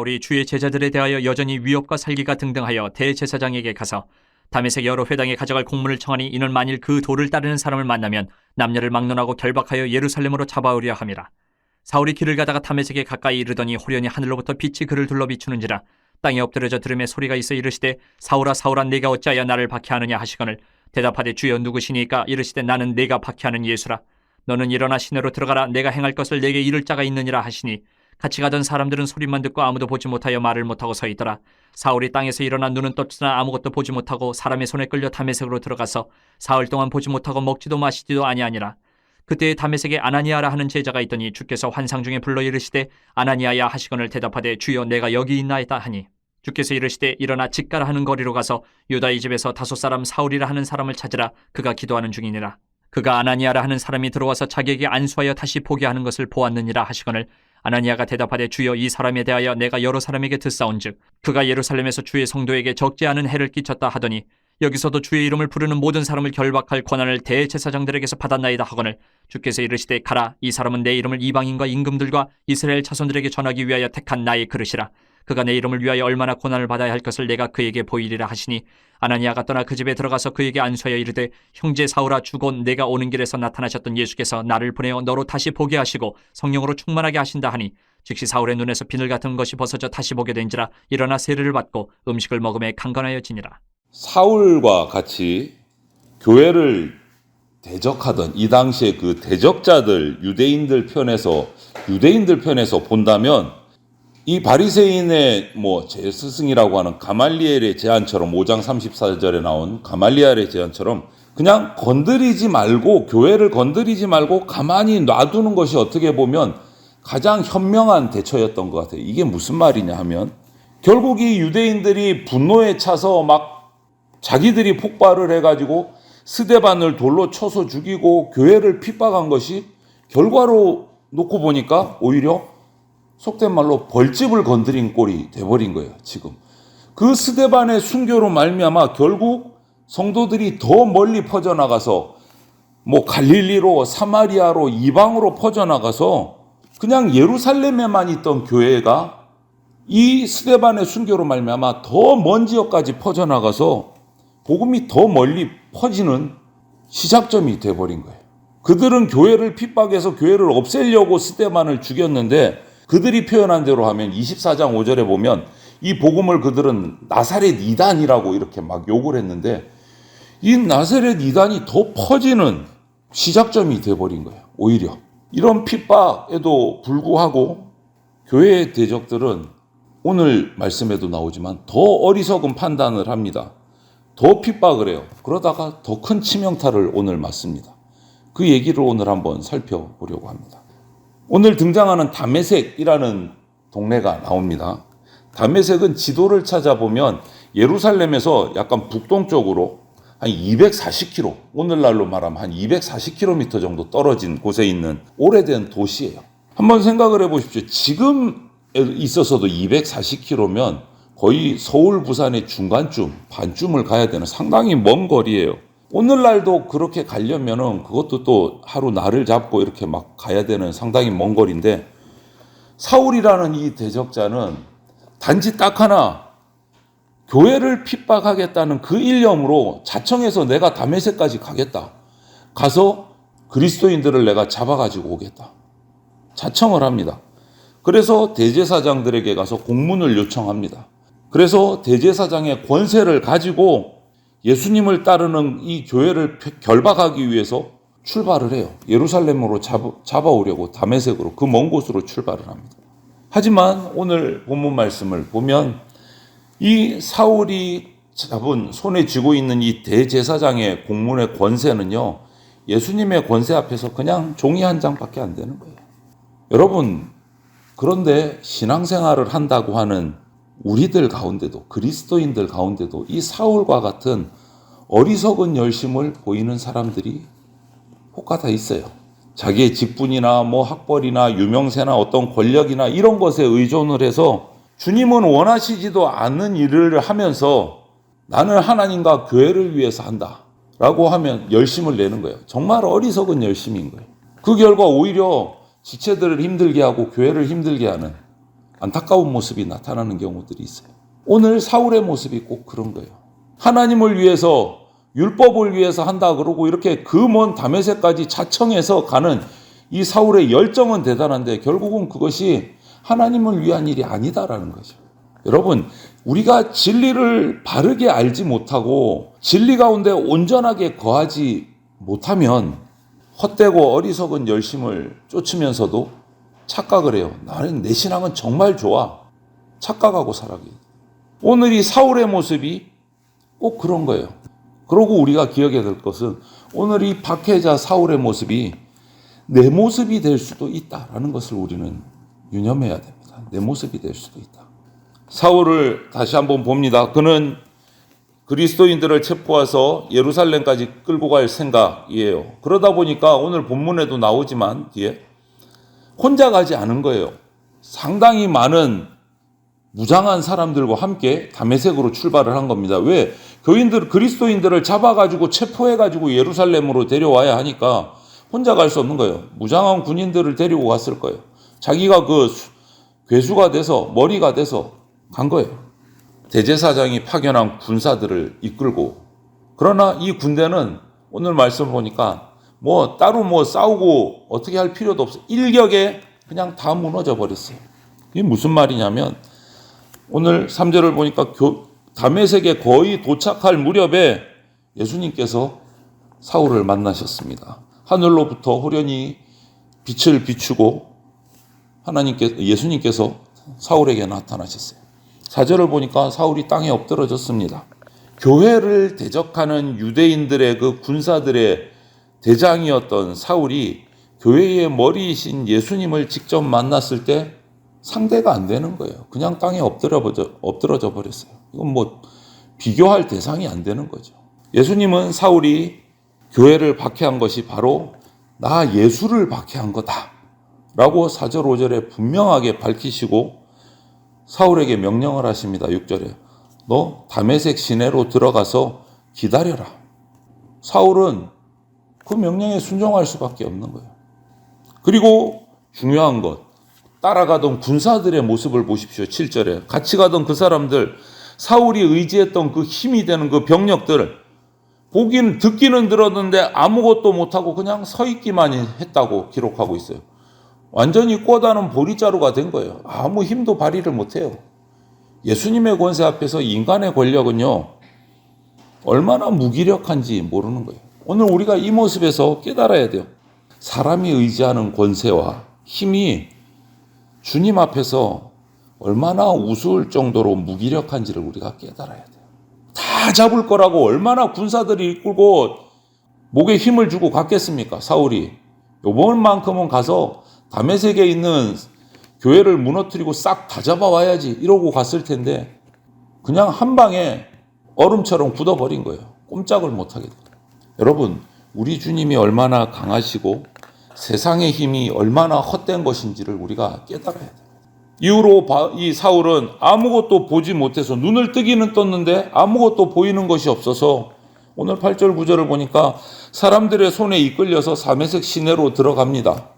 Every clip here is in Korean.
사울이 주의 제자들에 대하여 여전히 위협과 살기가 등등하여 대제사장에게 가서 다메섹 여러 회당에 가져갈 공문을 청하니 이는 만일 그 도를 따르는 사람을 만나면 남녀를 막론하고 결박하여 예루살렘으로 잡아오려 함이라. 사울이 길을 가다가 다메섹에 가까이 이르더니 호련히 하늘로부터 빛이 그를 둘러 비추는지라. 땅에 엎드려져 들음에 소리가 있어 이르시되 사울아 사울아 내가 어찌하여 나를 박해하느냐 하시거늘 대답하되 주여 누구시니까 이르시되 나는 내가 박해하는 예수라. 너는 일어나 시내로 들어가라. 내가 행할 것을 내게 이를 자가 있느니라 하시니 같이 가던 사람들은 소리만 듣고 아무도 보지 못하여 말을 못하고 서 있더라. 사울이 땅에서 일어나 눈은 떴으나 아무것도 보지 못하고 사람의 손에 끌려 다메섹으로 들어가서 사흘 동안 보지 못하고 먹지도 마시지도 아니하니라. 그때에 다메섹에 아나니아라 하는 제자가 있더니 주께서 환상 중에 불러 이르시되 아나니아야 하시거늘 대답하되 주여 내가 여기 있나이다 하니 주께서 이르시되 일어나 직가라 하는 거리로 가서 유다의 집에서 다섯 사람 사울이라 하는 사람을 찾으라. 그가 기도하는 중이니라. 그가 아나니아라 하는 사람이 들어와서 자기에게 안수하여 다시 보게 하는 것을 보았느니라 하시거늘 아나니아가 대답하되 주여 이 사람에 대하여 내가 여러 사람에게 듣사온즉 그가 예루살렘에서 주의 성도에게 적지 않은 해를 끼쳤다 하더니 여기서도 주의 이름을 부르는 모든 사람을 결박할 권한을 대제사장들에게서 받았나이다 하거늘 주께서 이르시되 가라. 이 사람은 내 이름을 이방인과 임금들과 이스라엘 자손들에게 전하기 위하여 택한 나의 그릇이라. 그가 내 이름을 위하여 얼마나 고난을 받아야 할 것을 내가 그에게 보이리라 하시니 아나니아가 떠나 그 집에 들어가서 그에게 안수하여 이르되 형제 사울아 주곧 내가 오는 길에서 나타나셨던 예수께서 나를 보내어 너로 다시 보게 하시고 성령으로 충만하게 하신다 하니 즉시 사울의 눈에서 비늘 같은 것이 벗어져 다시 보게 된지라. 일어나 세례를 받고 음식을 먹음에 강건하여지니라. 사울과 같이 교회를 대적하던 이 당시에 그 대적자들 유대인들 편에서 본다면 이 바리새인의 제 스승이라고 하는 가말리엘의 제안처럼 5장 34절에 나온 가말리엘의 제안처럼 그냥 건드리지 말고 교회를 건드리지 말고 가만히 놔두는 것이 어떻게 보면 가장 현명한 대처였던 것 같아요. 이게 무슨 말이냐 하면 결국 이 유대인들이 분노에 차서 막 자기들이 폭발을 해가지고 스데반을 돌로 쳐서 죽이고 교회를 핍박한 것이 결과로 놓고 보니까 오히려 속된 말로 벌집을 건드린 꼴이 돼버린 거예요. 지금 그 스데반의 순교로 말미암아 결국 성도들이 더 멀리 퍼져나가서 갈릴리로 사마리아로 이방으로 퍼져나가서 그냥 예루살렘에만 있던 교회가 이 스데반의 순교로 말미암아 더 먼 지역까지 퍼져나가서 복음이 더 멀리 퍼지는 시작점이 돼버린 거예요. 그들은 교회를 핍박해서 교회를 없애려고 스데반을 죽였는데 그들이 표현한 대로 하면 24장 5절에 보면 이 복음을 그들은 나사렛 이단이라고 이렇게 막 욕을 했는데 이 나사렛 이단이 더 퍼지는 시작점이 돼버린 거예요. 오히려 이런 핍박에도 불구하고 교회의 대적들은 오늘 말씀에도 나오지만 더 어리석은 판단을 합니다. 더 핍박을 해요. 그러다가 더 큰 치명타를 오늘 맞습니다. 그 얘기를 오늘 한번 살펴보려고 합니다. 오늘 등장하는 다메섹이라는 동네가 나옵니다. 다메섹은 지도를 찾아보면 예루살렘에서 약간 북동쪽으로 한 240km, 오늘날로 말하면 한 240km 정도 떨어진 곳에 있는 오래된 도시예요. 한번 생각을 해보십시오. 지금 있어서도 240km면 거의 서울, 부산의 중간쯤, 반쯤을 가야 되는 상당히 먼 거리예요. 오늘날도 그렇게 가려면은 그것도 또 하루 날을 잡고 이렇게 막 가야 되는 상당히 먼 거리인데 사울이라는 이 대적자는 단지 딱 하나 교회를 핍박하겠다는 그 일념으로 자청해서 내가 다메섹까지 가겠다. 가서 그리스도인들을 내가 잡아가지고 오겠다. 자청을 합니다. 그래서 대제사장들에게 가서 공문을 요청합니다. 그래서 대제사장의 권세를 가지고 예수님을 따르는 이 교회를 결박하기 위해서 출발을 해요. 예루살렘으로 잡아오려고 다메섹으로 그 먼 곳으로 출발을 합니다. 하지만 오늘 본문 말씀을 보면 이 사울이 손에 쥐고 있는 이 대제사장의 공문의 권세는요, 예수님의 권세 앞에서 그냥 종이 한 장밖에 안 되는 거예요. 여러분, 그런데 신앙생활을 한다고 하는 우리들 가운데도, 그리스도인들 가운데도 이 사울과 같은 어리석은 열심을 보이는 사람들이 혹가다 있어요. 자기의 직분이나 학벌이나 유명세나 어떤 권력이나 이런 것에 의존을 해서 주님은 원하시지도 않는 일을 하면서 나는 하나님과 교회를 위해서 한다 라고 하면 열심을 내는 거예요. 정말 어리석은 열심인 거예요. 그 결과 오히려 지체들을 힘들게 하고 교회를 힘들게 하는 안타까운 모습이 나타나는 경우들이 있어요. 오늘 사울의 모습이 꼭 그런 거예요. 하나님을 위해서 율법을 위해서 한다 그러고 이렇게 그 먼 다메섹까지 자청해서 가는 이 사울의 열정은 대단한데 결국은 그것이 하나님을 위한 일이 아니다라는 거죠. 여러분, 우리가 진리를 바르게 알지 못하고 진리 가운데 온전하게 거하지 못하면 헛되고 어리석은 열심을 쫓으면서도 착각을 해요. 나는 내 신앙은 정말 좋아. 착각하고 살아가요. 오늘 이 사울의 모습이 꼭 그런 거예요. 그러고 우리가 기억해야 될 것은 오늘 이 박해자 사울의 모습이 내 모습이 될 수도 있다라는 것을 우리는 유념해야 됩니다. 내 모습이 될 수도 있다. 사울을 다시 한번 봅니다. 그는 그리스도인들을 체포해서 예루살렘까지 끌고 갈 생각이에요. 그러다 보니까 오늘 본문에도 나오지만 뒤에 혼자 가지 않은 거예요. 상당히 많은 무장한 사람들과 함께 다메섹으로 출발을 한 겁니다. 왜? 그리스도인들을 잡아가지고 체포해가지고 예루살렘으로 데려와야 하니까 혼자 갈 수 없는 거예요. 무장한 군인들을 데리고 갔을 거예요. 자기가 그 괴수가 돼서 머리가 돼서 간 거예요. 대제사장이 파견한 군사들을 이끌고. 그러나 이 군대는 오늘 말씀 보니까 따로 싸우고 어떻게 할 필요도 없어. 일격에 그냥 다 무너져 버렸어요. 이게 무슨 말이냐면 오늘 3절을 보니까 다메섹에 거의 도착할 무렵에 예수님께서 사울을 만나셨습니다. 하늘로부터 호련히 빛을 비추고 예수님께서 사울에게 나타나셨어요. 4절을 보니까 사울이 땅에 엎드러졌습니다. 교회를 대적하는 유대인들의 그 군사들의 대장이었던 사울이 교회의 머리이신 예수님을 직접 만났을 때 상대가 안 되는 거예요. 그냥 땅에 엎드러져 버렸어요. 이건 비교할 대상이 안 되는 거죠. 예수님은 사울이 교회를 박해한 것이 바로 나 예수를 박해한 거다 라고 4절 5절에 분명하게 밝히시고 사울에게 명령을 하십니다. 6절에 너 다메섹 시내로 들어가서 기다려라. 사울은 그 명령에 순종할 수밖에 없는 거예요. 그리고 중요한 것, 따라가던 군사들의 모습을 보십시오. 7절에 같이 가던 그 사람들, 사울이 의지했던 그 힘이 되는 그 병력들, 듣기는 들었는데 아무것도 못하고 그냥 서 있기만 했다고 기록하고 있어요. 완전히 꼬다는 보리자루가 된 거예요. 아무 힘도 발휘를 못해요. 예수님의 권세 앞에서 인간의 권력은요, 얼마나 무기력한지 모르는 거예요. 오늘 우리가 이 모습에서 깨달아야 돼요. 사람이 의지하는 권세와 힘이 주님 앞에서 얼마나 우스울 정도로 무기력한지를 우리가 깨달아야 돼요. 다 잡을 거라고 얼마나 군사들이 이끌고 목에 힘을 주고 갔겠습니까? 사울이. 요번만큼은 가서 다메섹에 있는 교회를 무너뜨리고 싹 다 잡아와야지 이러고 갔을 텐데 그냥 한 방에 얼음처럼 굳어버린 거예요. 꼼짝을 못하게 돼요. 여러분, 우리 주님이 얼마나 강하시고 세상의 힘이 얼마나 헛된 것인지를 우리가 깨달아야 돼요. 이후로 이 사울은 아무것도 보지 못해서 눈을 뜨기는 떴는데 아무것도 보이는 것이 없어서 오늘 8절 9절을 보니까 사람들의 손에 이끌려서 다메섹 시내로 들어갑니다.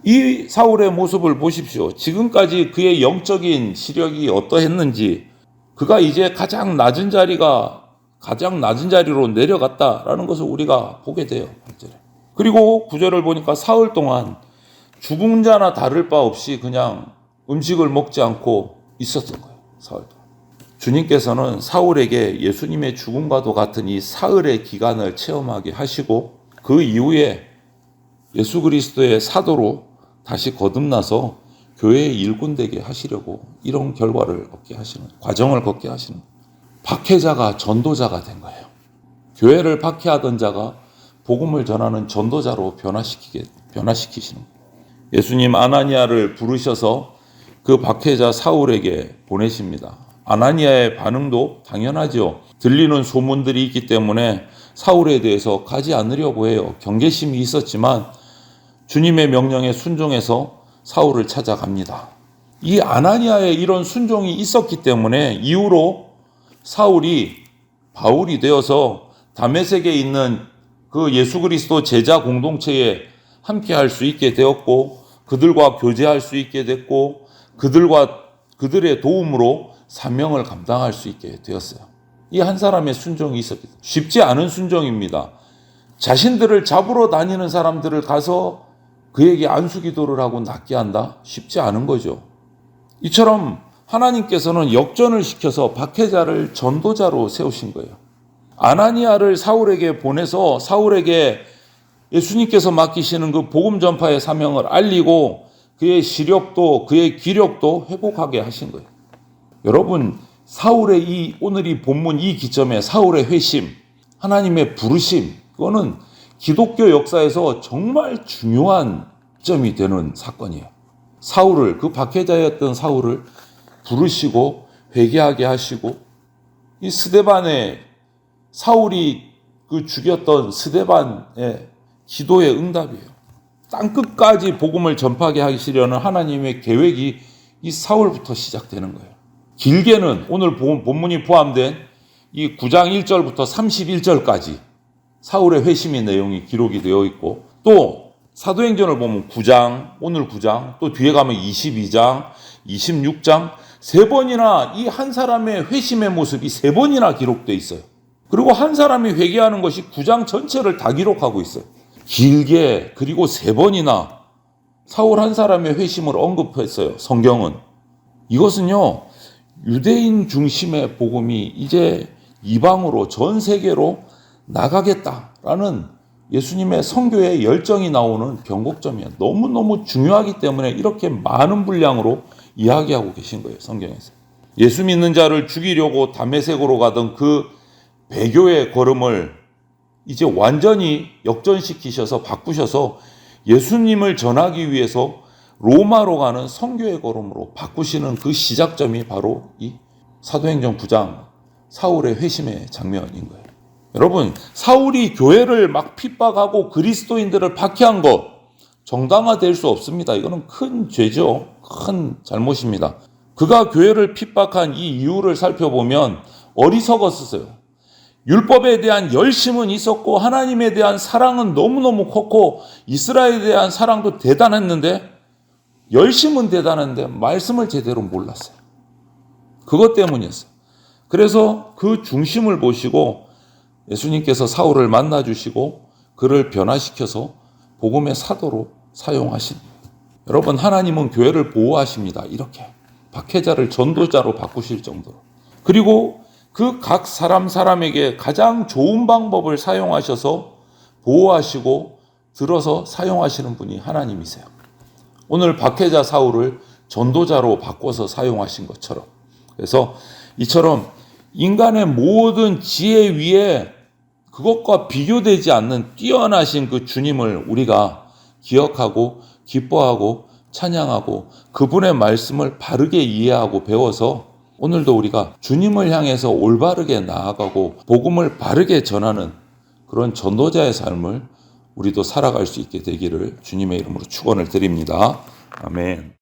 이 사울의 모습을 보십시오. 지금까지 그의 영적인 시력이 어떠했는지 그가 이제 가장 낮은 자리로 내려갔다라는 것을 우리가 보게 돼요. 8절에. 그리고 9절을 보니까 사흘 동안 죽은 자나 다를 바 없이 그냥 음식을 먹지 않고 있었던 거예요. 사흘 동안. 주님께서는 사울에게 예수님의 죽음과도 같은 이 사흘의 기간을 체험하게 하시고 그 이후에 예수 그리스도의 사도로 다시 거듭나서 교회의 일꾼 되게 하시려고 이런 결과를 얻게 하시는, 과정을 걷게 하시는, 박해자가 전도자가 된 거예요. 교회를 박해하던 자가 복음을 전하는 전도자로 변화시키시는 거예요. 예수님 아나니아를 부르셔서 그 박해자 사울에게 보내십니다. 아나니아의 반응도 당연하죠. 들리는 소문들이 있기 때문에 사울에 대해서 가지 않으려고 해요. 경계심이 있었지만 주님의 명령에 순종해서 사울을 찾아갑니다. 이 아나니아의 이런 순종이 있었기 때문에 이후로 사울이 바울이 되어서 다메섹에 있는 그 예수 그리스도 제자 공동체에 함께 할 수 있게 되었고 그들과 교제할 수 있게 됐고 그들과 그들의 도움으로 사명을 감당할 수 있게 되었어요. 이 한 사람의 순종이 있었기 때문에 쉽지 않은 순종입니다. 자신들을 잡으러 다니는 사람들을 가서 그에게 안수기도를 하고 낫게 한다? 쉽지 않은 거죠. 이처럼 하나님께서는 역전을 시켜서 박해자를 전도자로 세우신 거예요. 아나니아를 사울에게 보내서 사울에게 예수님께서 맡기시는 그 복음 전파의 사명을 알리고 그의 시력도 그의 기력도 회복하게 하신 거예요. 여러분, 사울의 오늘 이 본문 이 기점에 사울의 회심, 하나님의 부르심, 그거는 기독교 역사에서 정말 중요한 점이 되는 사건이에요. 사울을, 그 박해자였던 사울을 부르시고 회개하게 하시고, 이 스데반의 사울이 그 죽였던 스데반의 기도의 응답이에요. 땅끝까지 복음을 전파하게 하시려는 하나님의 계획이 이 사울부터 시작되는 거예요. 길게는 오늘 본문이 포함된 이 9장 1절부터 31절까지 사울의 회심의 내용이 기록이 되어 있고, 또 사도행전을 보면 9장, 오늘 9장, 또 뒤에 가면 22장, 26장, 세 번이나 이 한 사람의 회심의 모습이 세 번이나 기록되어 있어요. 그리고 한 사람이 회개하는 것이 9장 전체를 다 기록하고 있어요. 길게, 그리고 세 번이나 사울 한 사람의 회심을 언급했어요, 성경은. 이것은요, 유대인 중심의 복음이 이제 이방으로, 전 세계로 나가겠다라는 예수님의 선교의 열정이 나오는 변곡점이에요. 너무너무 중요하기 때문에 이렇게 많은 분량으로 이야기하고 계신 거예요, 성경에서. 예수 믿는 자를 죽이려고 다메섹으로 가던 그 배교의 걸음을 이제 완전히 역전시키셔서 바꾸셔서 예수님을 전하기 위해서 로마로 가는 선교의 걸음으로 바꾸시는 그 시작점이 바로 이 사도행전 9장 사울의 회심의 장면인 거예요. 여러분, 사울이 교회를 막 핍박하고 그리스도인들을 박해한 것 정당화될 수 없습니다. 이거는 큰 죄죠. 큰 잘못입니다. 그가 교회를 핍박한 이 이유를 살펴보면 어리석었어요. 율법에 대한 열심은 있었고 하나님에 대한 사랑은 너무너무 컸고 이스라엘에 대한 사랑도 대단했는데, 열심은 대단한데 말씀을 제대로 몰랐어요. 그것 때문이었어요. 그래서 그 중심을 보시고 예수님께서 사울을 만나주시고 그를 변화시켜서 복음의 사도로 사용하신, 여러분, 하나님은 교회를 보호하십니다. 이렇게 박해자를 전도자로 바꾸실 정도로. 그리고 그 각 사람에게 가장 좋은 방법을 사용하셔서 보호하시고 들어서 사용하시는 분이 하나님이세요. 오늘 박해자 사울을 전도자로 바꿔서 사용하신 것처럼. 그래서 이처럼 인간의 모든 지혜 위에 그것과 비교되지 않는 뛰어나신 그 주님을 우리가 기억하고 기뻐하고 찬양하고 그분의 말씀을 바르게 이해하고 배워서 오늘도 우리가 주님을 향해서 올바르게 나아가고 복음을 바르게 전하는 그런 전도자의 삶을 우리도 살아갈 수 있게 되기를 주님의 이름으로 축원을 드립니다. 아멘.